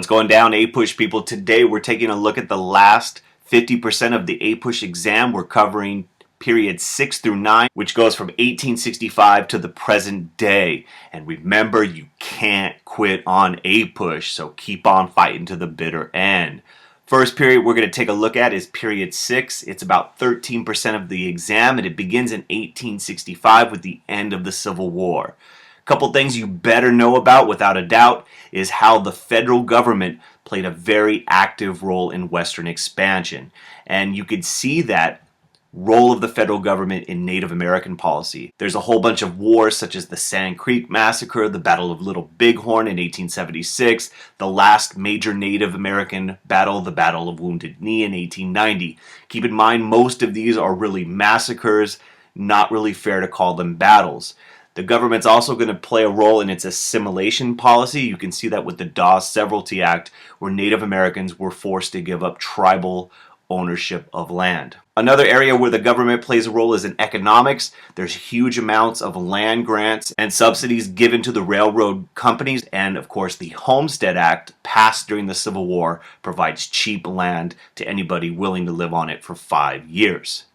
What's going down, APUSH people? Today we're taking a look at the last 50% of the APUSH exam. We're covering periods 6 through 9, which goes from 1865 to the present day. And remember, you can't quit on APUSH, so keep on fighting to the bitter end. First period we're going to take a look at is period 6. It's about 13% of the exam, and it begins in 1865 with the end of the Civil War. A couple things you better know about without a doubt is how the federal government played a very active role in Western expansion. And you could see that role of the federal government in Native American policy. There's a whole bunch of wars such as the Sand Creek Massacre, the Battle of Little Bighorn in 1876, the last major Native American battle, the Battle of Wounded Knee in 1890. Keep in mind, most of these are really massacres, not really fair to call them battles. The government's also going to play a role in its assimilation policy. You can see that with the Dawes Severalty Act, where Native Americans were forced to give up tribal ownership of land. Another area where the government plays a role is in economics. There's huge amounts of land grants and subsidies given to the railroad companies, and of course the Homestead Act, passed during the Civil War, provides cheap land to anybody willing to live on it for 5 years.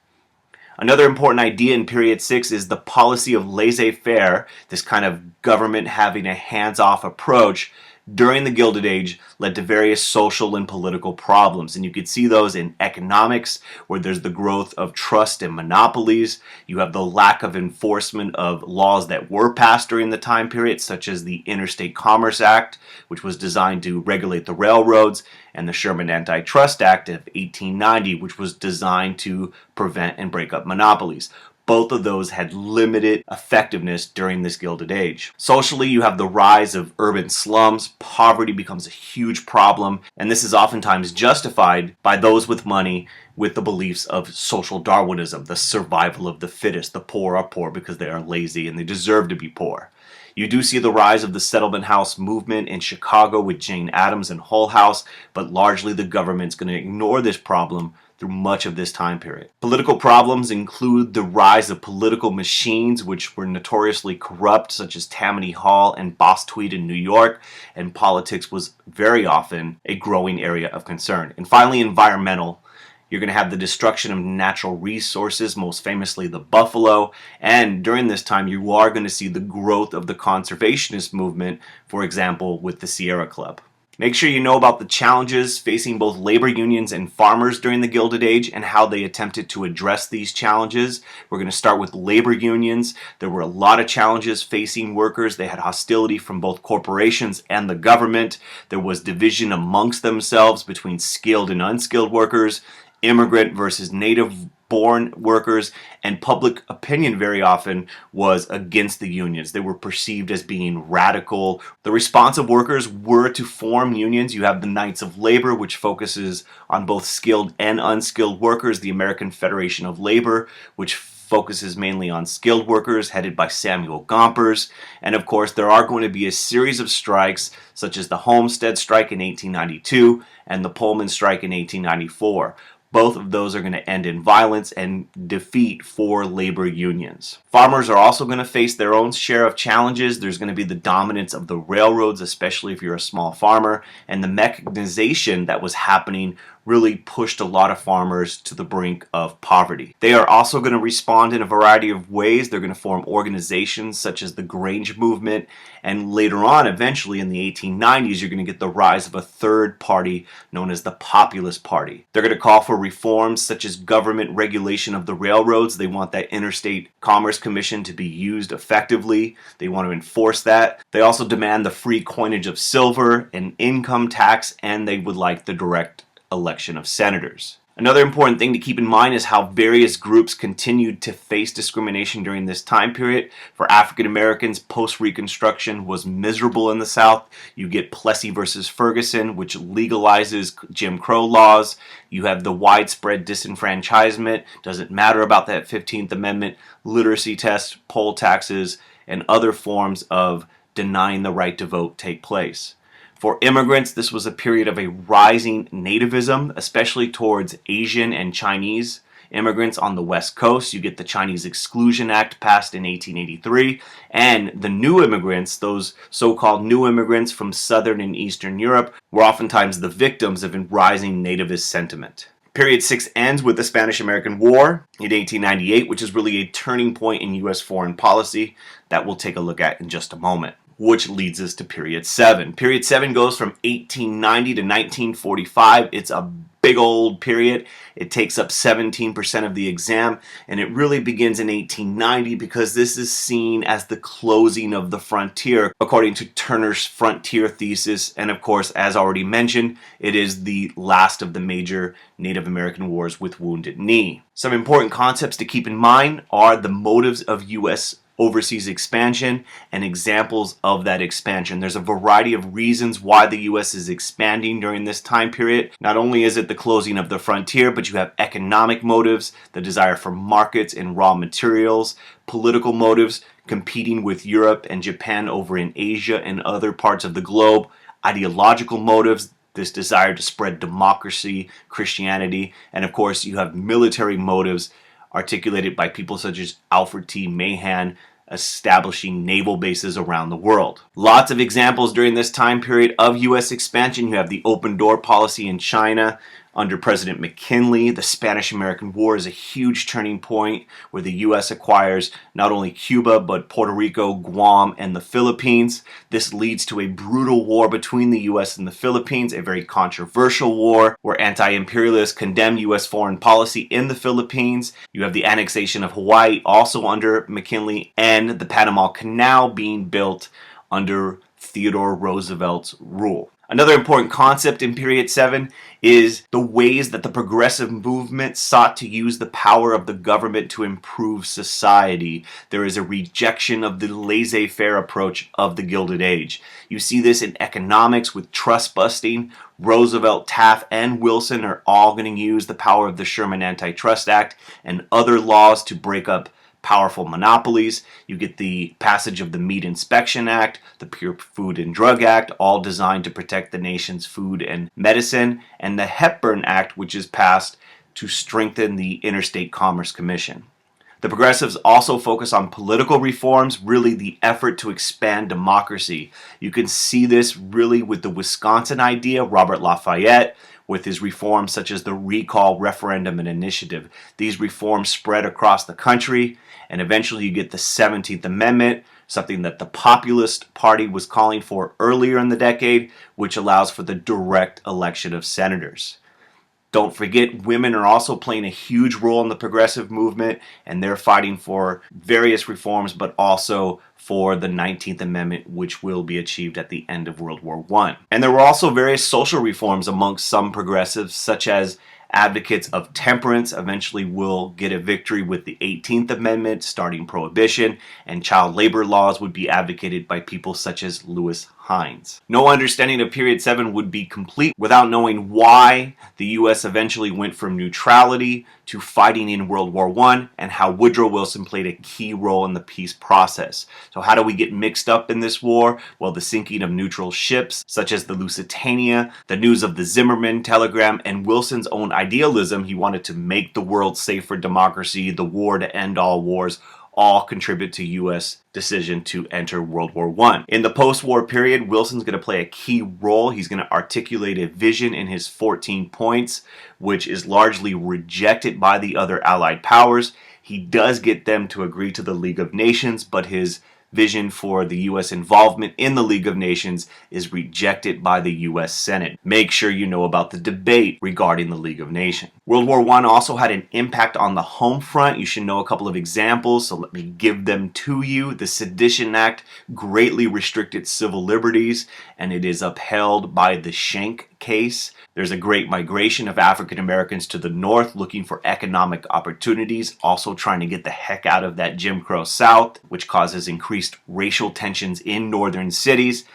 Another important idea in period 6 is the policy of laissez-faire, this kind of government having a hands-off approach during the Gilded Age led to various social and political problems. And you could see those in economics, where there's the growth of trust and monopolies. You have the lack of enforcement of laws that were passed during the time period, such as the Interstate Commerce Act, which was designed to regulate the railroads, and the Sherman Antitrust Act of 1890, which was designed to prevent and break up monopolies. Both of those had limited effectiveness during this Gilded Age. Socially, you have the rise of urban slums. Poverty becomes a huge problem, and this is oftentimes justified by those with money with the beliefs of social Darwinism, the survival of the fittest. The poor are poor because they are lazy and they deserve to be poor. You do see the rise of the settlement house movement in Chicago with Jane Addams and Hull House, but largely the government's going to ignore this problem through much of this time period. Political problems include the rise of political machines, which were notoriously corrupt, such as Tammany Hall and Boss Tweed in New York, and politics was very often a growing area of concern. And finally, environmental. You're going to have the destruction of natural resources, most famously the buffalo, and during this time you are going to see the growth of the conservationist movement, for example, with the Sierra Club. Make sure you know about the challenges facing both labor unions and farmers during the Gilded Age and how they attempted to address these challenges. We're going to start with labor unions. There were a lot of challenges facing workers. They had hostility from both corporations and the government. There was division amongst themselves between skilled and unskilled workers, immigrant versus native-born workers, and public opinion very often was against the unions. They were perceived as being radical. The response of workers were to form unions. You have the Knights of Labor, which focuses on both skilled and unskilled workers, the American Federation of Labor, which focuses mainly on skilled workers, headed by Samuel Gompers. And of course, there are going to be a series of strikes, such as the Homestead Strike in 1892 and the Pullman Strike in 1894. Both of those are going to end in violence and defeat for labor unions. Farmers are also going to face their own share of challenges. There's going to be the dominance of the railroads, especially if you're a small farmer, and the mechanization that was happening really pushed a lot of farmers to the brink of poverty. They are also going to respond in a variety of ways. They're going to form organizations such as the Grange Movement, and later on, eventually in the 1890s, you're going to get the rise of a third party known as the Populist Party. They're going to call for reforms such as government regulation of the railroads. They want that Interstate Commerce Commission to be used effectively. They want to enforce that. They also demand the free coinage of silver, an income tax, and they would like the direct election of senators. Another important thing to keep in mind is how various groups continued to face discrimination during this time period. For African Americans, post-Reconstruction was miserable in the South. You get Plessy versus Ferguson, which legalizes Jim Crow laws. You have the widespread disenfranchisement. Doesn't matter about that 15th Amendment, literacy tests, poll taxes, and other forms of denying the right to vote take place. For immigrants, this was a period of a rising nativism, especially towards Asian and Chinese immigrants on the West Coast. You get the Chinese Exclusion Act passed in 1883, and the new immigrants, those so-called new immigrants from Southern and Eastern Europe, were oftentimes the victims of a rising nativist sentiment. Period 6 ends with the Spanish-American War in 1898, which is really a turning point in U.S. foreign policy that we'll take a look at in just a moment, which leads us to period 7. Period 7 goes from 1890 to 1945. It's a big old period. It takes up 17% of the exam, and it really begins in 1890 because this is seen as the closing of the frontier, according to Turner's frontier thesis. And of course, as already mentioned, it is the last of the major Native American wars with Wounded Knee. Some important concepts to keep in mind are the motives of U.S. overseas expansion and examples of that expansion. There's a variety of reasons why the U.S. is expanding during this time period. Not only is it the closing of the frontier, but you have economic motives, the desire for markets and raw materials, political motives, competing with Europe and Japan over in Asia and other parts of the globe, ideological motives, this desire to spread democracy, Christianity, and of course you have military motives articulated by people such as Alfred T. Mahan, establishing naval bases around the world. Lots of examples during this time period of U.S. expansion. You have the open door policy in China under President McKinley. The Spanish-American War is a huge turning point where the U.S. acquires not only Cuba, but Puerto Rico, Guam, and the Philippines. This leads to a brutal war between the U.S. and the Philippines, a very controversial war where anti-imperialists condemn U.S. foreign policy in the Philippines. You have the annexation of Hawaii also under McKinley, and the Panama Canal being built under Theodore Roosevelt's rule. Another important concept in period 7 is the ways that the progressive movement sought to use the power of the government to improve society. There is a rejection of the laissez-faire approach of the Gilded Age. You see this in economics with trust busting. Roosevelt, Taft, and Wilson are all going to use the power of the Sherman Antitrust Act and other laws to break up powerful monopolies. You get the passage of the Meat Inspection Act, the Pure Food and Drug Act, all designed to protect the nation's food and medicine, and the Hepburn Act, which is passed to strengthen the Interstate Commerce Commission. The progressives also focus on political reforms, really the effort to expand democracy. You can see this really with the Wisconsin idea, Robert Lafayette, with his reforms such as the recall referendum and initiative. These reforms spread across the country, and eventually you get the 17th Amendment, something that the Populist Party was calling for earlier in the decade, which allows for the direct election of senators. Don't forget, women are also playing a huge role in the progressive movement, and they're fighting for various reforms, but also for the 19th Amendment, which will be achieved at the end of World War I. And there were also various social reforms amongst some progressives, such as advocates of temperance eventually will get a victory with the 18th Amendment, starting prohibition, and child labor laws would be advocated by people such as Lewis Hines. No understanding of period 7 would be complete without knowing why the U.S. eventually went from neutrality to fighting in World War I, and how Woodrow Wilson played a key role in the peace process. So how do we get mixed up in this war? Well, the sinking of neutral ships such as the Lusitania, the news of the Zimmerman telegram, and Wilson's own idealism. He wanted to make the world safe for democracy, the war to end all wars, all contribute to U.S. decision to enter World War I. In the post-war period, Wilson's going to play a key role. He's going to articulate a vision in his 14 points, which is largely rejected by the other Allied powers. He does get them to agree to the League of Nations, but his vision for the U.S. involvement in the League of Nations is rejected by the U.S. Senate. Make sure you know about the debate regarding the League of Nations. World War I also had an impact on the home front. You should know a couple of examples, so let me give them to you. The Sedition Act greatly restricted civil liberties, and it is upheld by the Schenck case. There's a great migration of African Americans to the North looking for economic opportunities, also trying to get the heck out of that Jim Crow South, which causes increased racial tensions in northern cities.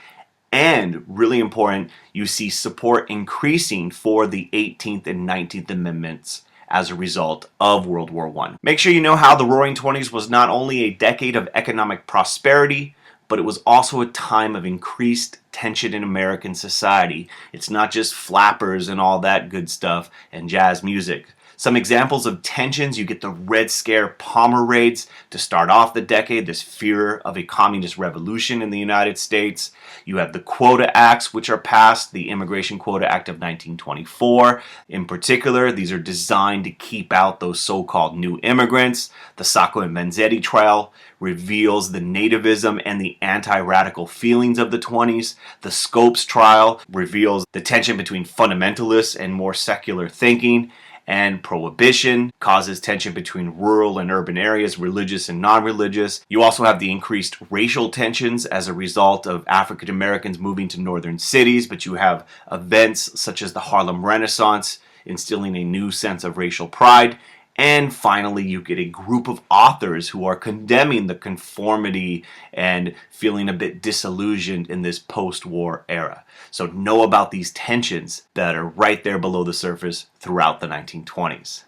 And really important, you see support increasing for the 18th and 19th Amendments as a result of World War I. Make sure you know how the Roaring Twenties was not only a decade of economic prosperity, but it was also a time of increased tension in American society. It's not just flappers and all that good stuff and jazz music. Some examples of tensions: you get the Red Scare Palmer raids to start off the decade, this fear of a communist revolution in the United States. You have the Quota Acts, which are passed, the Immigration Quota Act of 1924. In particular, these are designed to keep out those so-called new immigrants. The Sacco and Vanzetti trial reveals the nativism and the anti-radical feelings of the 20s. The Scopes trial reveals the tension between fundamentalists and more secular thinking. And prohibition causes tension between rural and urban areas, religious and non-religious. You also have the increased racial tensions as a result of African Americans moving to northern cities, but you have events such as the Harlem Renaissance instilling a new sense of racial pride. And finally, you get a group of authors who are condemning the conformity and feeling a bit disillusioned in this post-war era. So know about these tensions that are right there below the surface throughout the 1920s.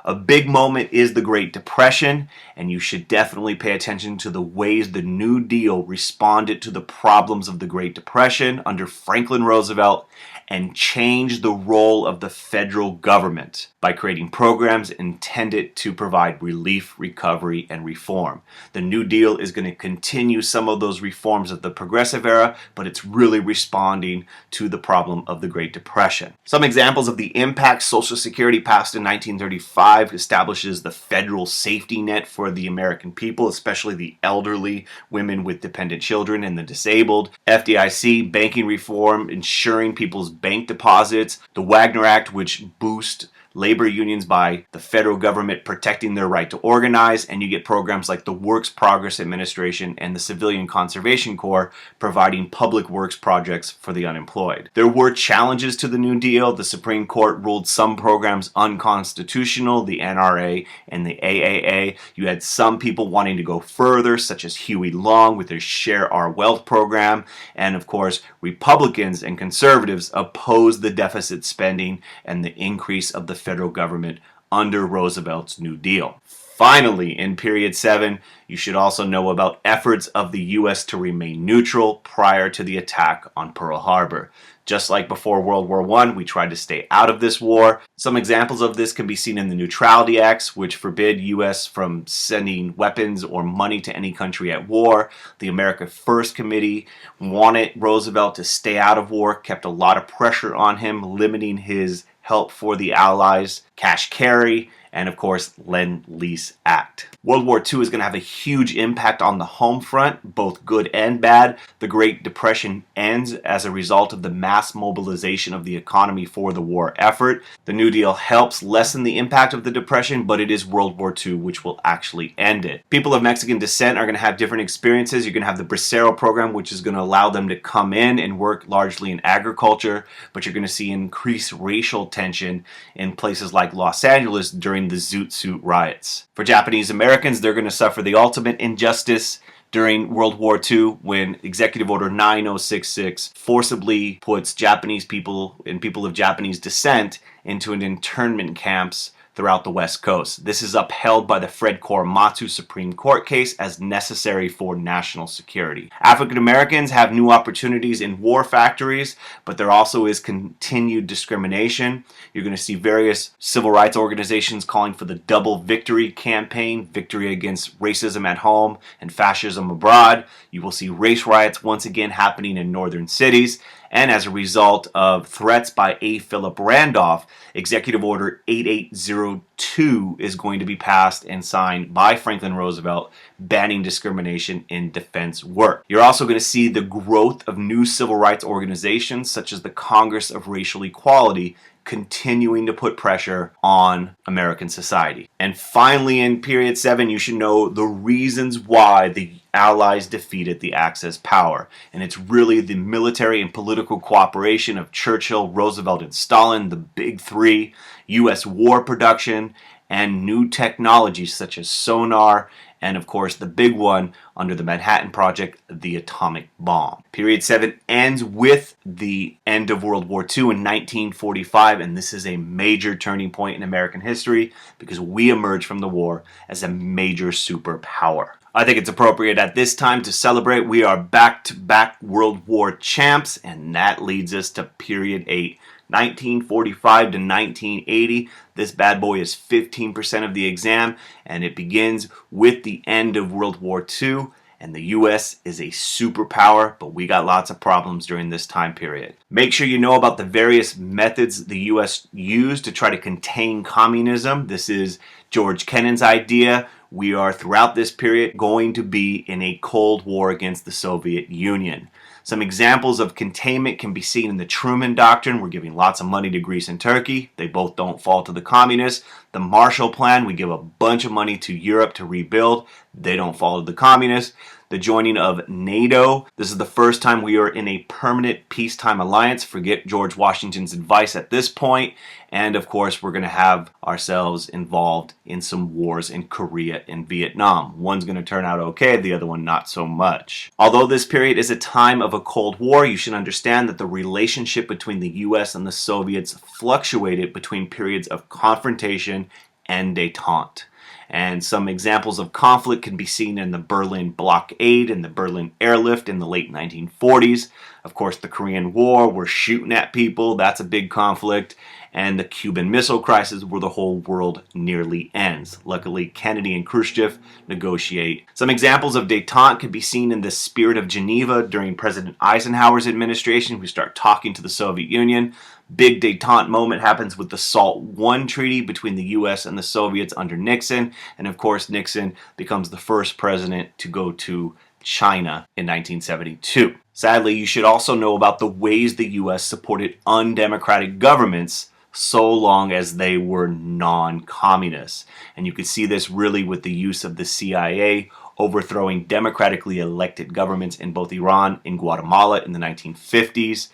A big moment is the Great Depression, and you should definitely pay attention to the ways the New Deal responded to the problems of the Great Depression under Franklin Roosevelt and changed the role of the federal government by creating programs intended to provide relief, recovery, and reform. The New Deal is going to continue some of those reforms of the Progressive era, but it's really responding to the problem of the Great Depression. Some examples of the impact: Social Security, passed in 1935, establishes the federal safety net for the American people, especially the elderly, women with dependent children, and the disabled. FDIC, banking reform, ensuring people's bank deposits. The Wagner Act, which boosts labor unions by the federal government protecting their right to organize, and you get programs like the Works Progress Administration and the Civilian Conservation Corps providing public works projects for the unemployed. There were challenges to the New Deal. The Supreme Court ruled some programs unconstitutional, the NRA and the AAA. You had some people wanting to go further, such as Huey Long with their Share Our Wealth program, and of course, Republicans and conservatives opposed the deficit spending and the increase of the federal government under Roosevelt's New Deal. Finally, in period 7, you should also know about efforts of the U.S. to remain neutral prior to the attack on Pearl Harbor. Just like before World War I, we tried to stay out of this war. Some examples of this can be seen in the Neutrality Acts, which forbid U.S. from sending weapons or money to any country at war. The America First Committee wanted Roosevelt to stay out of war, kept a lot of pressure on him, limiting his help for the Allies, cash carry, and of course, Lend-Lease Act. World War II is going to have a huge impact on the home front, both good and bad. The Great Depression ends as a result of the mass mobilization of the economy for the war effort. The New Deal helps lessen the impact of the Depression, but it is World War II which will actually end it. People of Mexican descent are going to have different experiences. You're going to have the Bracero program, which is going to allow them to come in and work largely in agriculture, but you're going to see increased racial tension in places like Los Angeles during the Zoot Suit riots. For Japanese Americans, they're going to suffer the ultimate injustice during World War II when Executive Order 9066 forcibly puts Japanese people and people of Japanese descent into an internment camps throughout the West Coast. This is upheld by the Fred Korematsu Supreme Court case as necessary for national security. African Americans have new opportunities in war factories, but there also is continued discrimination. You're going to see various civil rights organizations calling for the Double Victory campaign, victory against racism at home and fascism abroad. You will see race riots once again happening in northern cities. And as a result of threats by A. Philip Randolph, Executive Order 8802 is going to be passed and signed by Franklin Roosevelt, banning discrimination in defense work. You're also going to see the growth of new civil rights organizations such as the Congress of Racial Equality continuing to put pressure on American society. And finally, in period 7, you should know the reasons why the Allies defeated the Axis power. And it's really the military and political cooperation of Churchill, Roosevelt, and Stalin, the big three, U.S. war production, and new technologies such as sonar, and of course the big one under the Manhattan Project, the atomic bomb. Period 7 ends with the end of World War II in 1945, and this is a major turning point in American history because we emerge from the war as a major superpower. I think it's appropriate at this time to celebrate. We are back-to-back World War champs, and that leads us to period 8, 1945 to 1980, this bad boy is 15% of the exam, and it begins with the end of World War II. And the US is a superpower, but we got lots of problems during this time period. Make sure you know about the various methods the US used to try to contain communism. This is George Kennan's idea. We are, throughout this period, going to be in a Cold War against the Soviet Union. Some examples of containment can be seen in the Truman Doctrine. We're giving lots of money to Greece and Turkey. They both don't fall to the communists. The Marshall Plan, we give a bunch of money to Europe to rebuild. They don't fall to the communists. The joining of NATO. This is the first time we are in a permanent peacetime alliance. Forget George Washington's advice at this point. And of course, we're going to have ourselves involved in some wars in Korea and Vietnam. One's going to turn out okay, the other one not so much. Although this period is a time of a Cold War, you should understand that the relationship between the US and the Soviets fluctuated between periods of confrontation and détente. And some examples of conflict can be seen in the Berlin blockade and the Berlin airlift in the late 1940s. Of course, the Korean War, we're shooting at people, that's a big conflict. And the Cuban Missile Crisis, where the whole world nearly ends. Luckily, Kennedy and Khrushchev negotiate. Some examples of détente can be seen in the Spirit of Geneva during President Eisenhower's administration. We start talking to the Soviet Union. Big détente moment happens with the SALT I treaty between the US and the Soviets under Nixon. And of course, Nixon becomes the first president to go to China in 1972. Sadly, you should also know about the ways the US supported undemocratic governments so long as they were non-communists. And you can see this really with the use of the CIA overthrowing democratically elected governments in both Iran and Guatemala in the 1950s.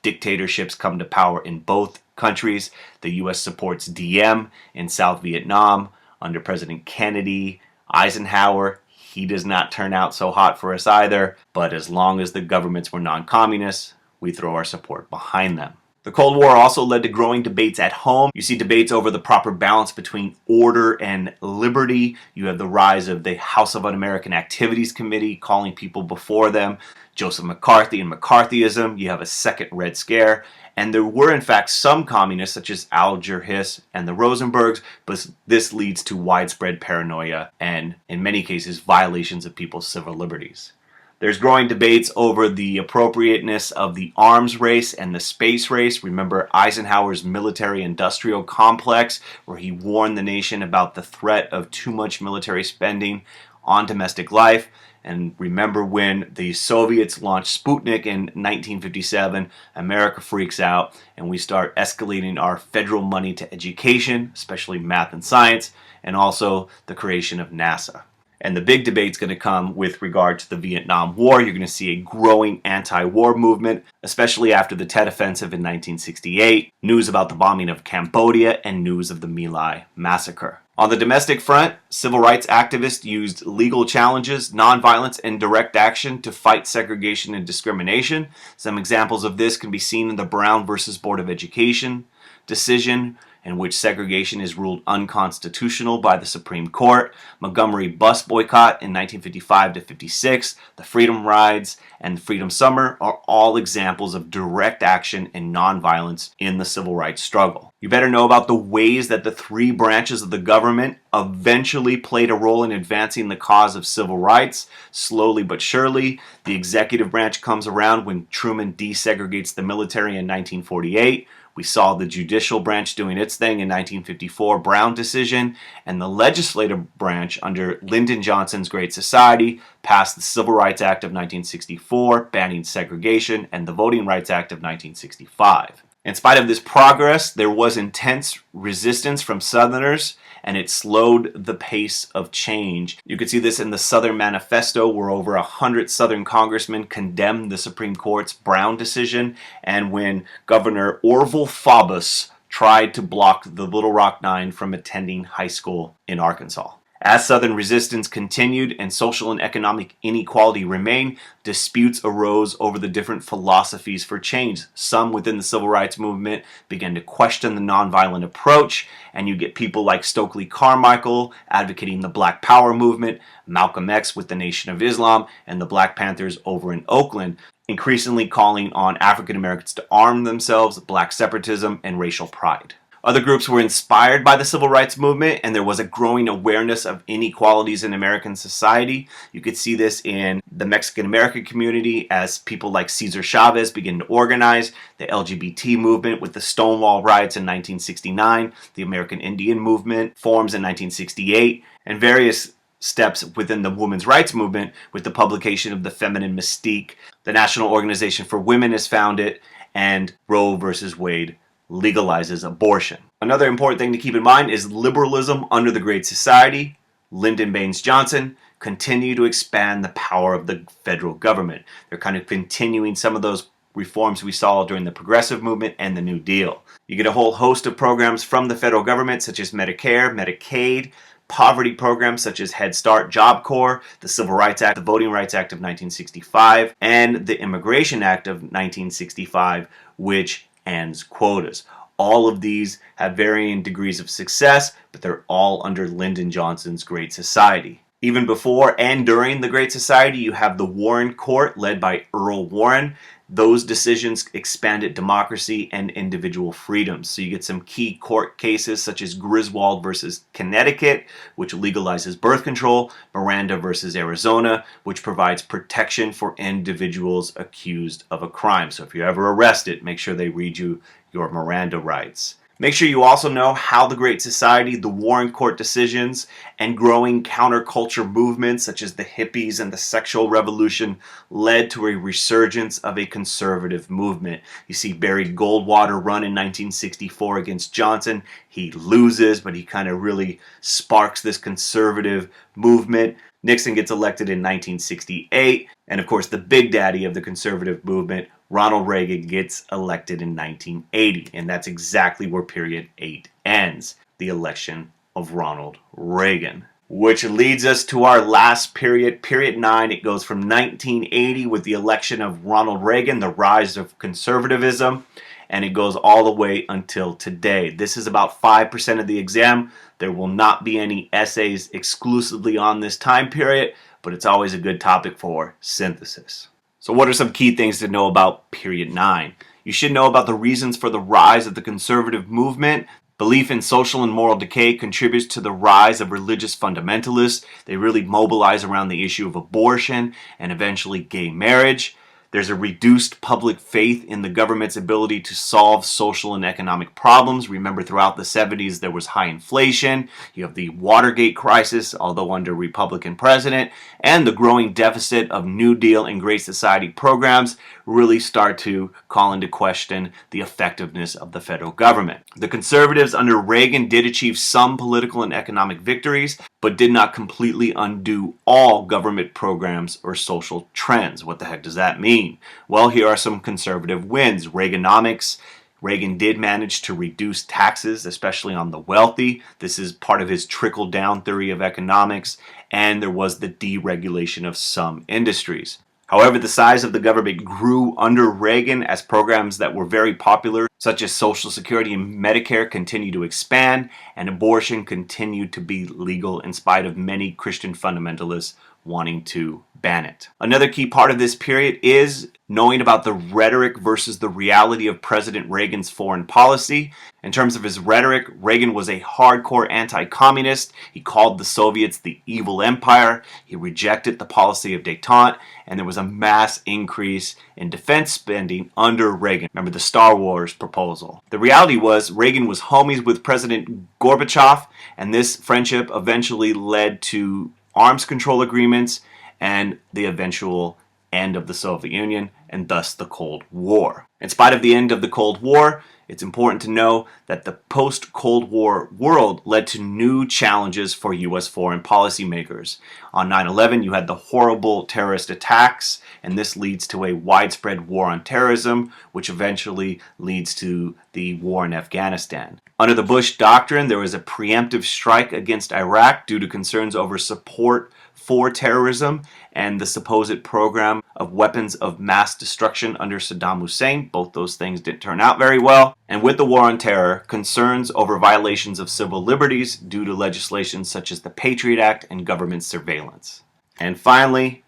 Dictatorships come to power in both countries. The US supports Diem in South Vietnam under President Kennedy. Eisenhower, he does not turn out so hot for us either, but as long as the governments were non-communists, we throw our support behind them. The Cold War also led to growing debates at home. You see debates over the proper balance between order and liberty. You have the rise of the House of Un-American Activities Committee calling people before them, Joseph McCarthy and McCarthyism. You have a second Red Scare. And there were, in fact, some communists, such as Alger Hiss and the Rosenbergs, but this leads to widespread paranoia and, in many cases, violations of people's civil liberties. There's growing debates over the appropriateness of the arms race and the space race. Remember Eisenhower's military-industrial complex, where he warned the nation about the threat of too much military spending on domestic life. And remember when the Soviets launched Sputnik in 1957, America freaks out and we start escalating our federal money to education, especially math and science, and also the creation of NASA. And the big debate's going to come with regard to the Vietnam War. You're going to see a growing anti-war movement, especially after the Tet Offensive in 1968, news about the bombing of Cambodia, and news of the My Lai massacre. On the domestic front, civil rights activists used legal challenges, nonviolence, and direct action to fight segregation and discrimination. Some examples of this can be seen in the Brown versus Board of Education decision, in which segregation is ruled unconstitutional by the Supreme Court, Montgomery bus boycott in 1955 to 56, the Freedom Rides, and the Freedom Summer are all examples of direct action and nonviolence in the civil rights struggle. You better know about the ways that the three branches of the government eventually played a role in advancing the cause of civil rights. Slowly but surely, the executive branch comes around when Truman desegregates the military in 1948. We saw the judicial branch doing its thing in 1954 Brown decision, and the legislative branch under Lyndon Johnson's Great Society passed the Civil Rights Act of 1964, banning segregation, and the Voting Rights Act of 1965. In spite of this progress, there was intense resistance from Southerners, and it slowed the pace of change. You could see this in the Southern Manifesto, where over 100 Southern congressmen condemned the Supreme Court's Brown decision, and when Governor Orville Faubus tried to block the Little Rock Nine from attending high school in Arkansas. As Southern resistance continued and social and economic inequality remained, disputes arose over the different philosophies for change. Some within the civil rights movement began to question the nonviolent approach, and you get people like Stokely Carmichael advocating the Black Power movement, Malcolm X with the Nation of Islam, and the Black Panthers over in Oakland, increasingly calling on African Americans to arm themselves, black separatism, and racial pride. Other groups were inspired by the civil rights movement, and there was a growing awareness of inequalities in American society. You could see this in the Mexican American community as people like Cesar Chavez began to organize, the LGBT movement with the Stonewall riots in 1969, the American Indian movement forms in 1968, and various steps within the women's rights movement with the publication of The Feminine Mystique. The National Organization for Women is founded, and Roe versus Wade legalizes abortion. Another important thing to keep in mind is liberalism under the Great Society. Lyndon Baines Johnson continued to expand the power of the federal government. They're kind of continuing some of those reforms we saw during the Progressive Movement and the New Deal. You get a whole host of programs from the federal government such as Medicare, Medicaid, poverty programs such as Head Start, Job Corps, the Civil Rights Act, the Voting Rights Act of 1965, and the Immigration Act of 1965, which ends quotas. All of these have varying degrees of success, but they're all under Lyndon Johnson's Great Society. Even before and during the Great Society, you have the Warren Court led by Earl Warren. Those decisions expanded democracy and individual freedoms. So you get some key court cases such as Griswold versus Connecticut, which legalizes birth control, Miranda versus Arizona, which provides protection for individuals accused of a crime. So if you're ever arrested, make sure they read you your Miranda rights. Make sure you also know how the Great Society, the Warren Court decisions, and growing counterculture movements such as the hippies and the sexual revolution led to a resurgence of a conservative movement. You see Barry Goldwater run in 1964 against Johnson. He loses, but he kind of really sparks this conservative movement. Nixon gets elected in 1968, and of course the big daddy of the conservative movement, Ronald Reagan, gets elected in 1980, and that's exactly where period 8 ends, the election of Ronald Reagan. Which leads us to our last period, period 9. It goes from 1980 with the election of Ronald Reagan, the rise of conservatism, and it goes all the way until today. This is about 5% of the exam. There will not be any essays exclusively on this time period, but it's always a good topic for synthesis. So what are some key things to know about period 9? You should know about the reasons for the rise of the conservative movement. Belief in social and moral decay contributes to the rise of religious fundamentalists. They really mobilize around the issue of abortion and eventually gay marriage. There's a reduced public faith in the government's ability to solve social and economic problems. Remember, throughout the 70s, there was high inflation. You have the Watergate crisis, although under Republican president, and the growing deficit of New Deal and Great Society programs really start to call into question the effectiveness of the federal government. The conservatives under Reagan did achieve some political and economic victories, but did not completely undo all government programs or social trends. What the heck does that mean? Well, here are some conservative wins. Reaganomics. Reagan did manage to reduce taxes, especially on the wealthy. This is part of his trickle-down theory of economics, and there was the deregulation of some industries. However, the size of the government grew under Reagan as programs that were very popular, such as Social Security and Medicare, continued to expand, and abortion continued to be legal in spite of many Christian fundamentalists wanting to ban it. Another key part of this period is knowing about the rhetoric versus the reality of President Reagan's foreign policy. In terms of his rhetoric, Reagan was a hardcore anti-communist. He called the Soviets the evil empire. He rejected the policy of détente, and there was a mass increase in defense spending under Reagan. Remember the Star Wars proposal. The reality was Reagan was homies with President Gorbachev, and this friendship eventually led to arms control agreements and the eventual end of the Soviet Union and thus the Cold War. In spite of the end of the Cold War, it's important to know that the post-Cold War world led to new challenges for U.S. foreign policymakers. On 9/11, you had the horrible terrorist attacks, and this leads to a widespread war on terrorism, which eventually leads to the war in Afghanistan. Under the Bush Doctrine, there was a preemptive strike against Iraq due to concerns over support for terrorism and the supposed program of weapons of mass destruction under Saddam Hussein. Both those things didn't turn out very well. And with the war on terror, concerns over violations of civil liberties due to legislation such as the Patriot Act and government surveillance. And finally,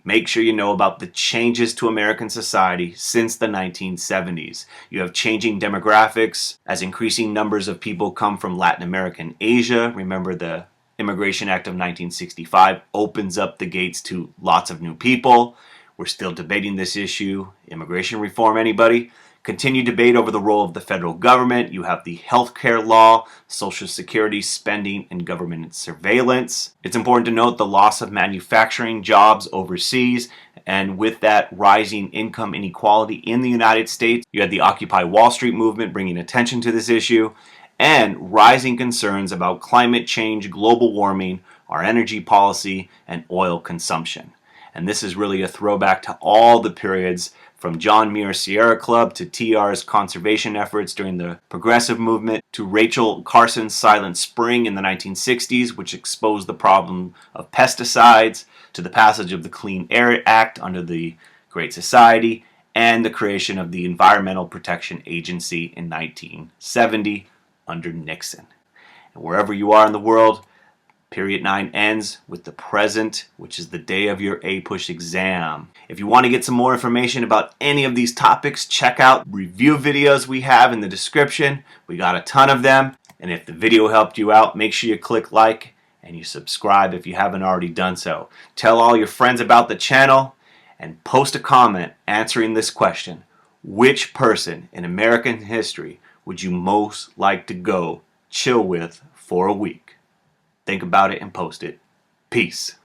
make sure you know about the changes to American society since the 1970s. You have changing demographics as increasing numbers of people come from Latin America and Asia. Remember, the Immigration Act of 1965 opens up the gates to lots of new people. We're still debating this issue. Immigration reform, anybody? Continued debate over the role of the federal government. You have the healthcare law, Social Security spending, and government surveillance. It's important to note the loss of manufacturing jobs overseas, and with that, rising income inequality in the United States. You had the Occupy Wall Street movement bringing attention to this issue, and rising concerns about climate change, global warming, our energy policy, and oil consumption. And this is really a throwback to all the periods from John Muir's Sierra Club to TR's conservation efforts during the progressive movement to Rachel Carson's Silent Spring in the 1960s, which exposed the problem of pesticides, to the passage of the Clean Air Act under the Great Society, and the creation of the Environmental Protection Agency in 1970 under Nixon. And wherever you are in the world, Period 9 ends with the present, which is the day of your APUSH exam. If you want to get some more information about any of these topics, check out review videos we have in the description. We got a ton of them. And if the video helped you out, make sure you click like and you subscribe if you haven't already done so. Tell all your friends about the channel and post a comment answering this question. Which person in American history would you most like to go chill with for a week? Think about it and post it. Peace.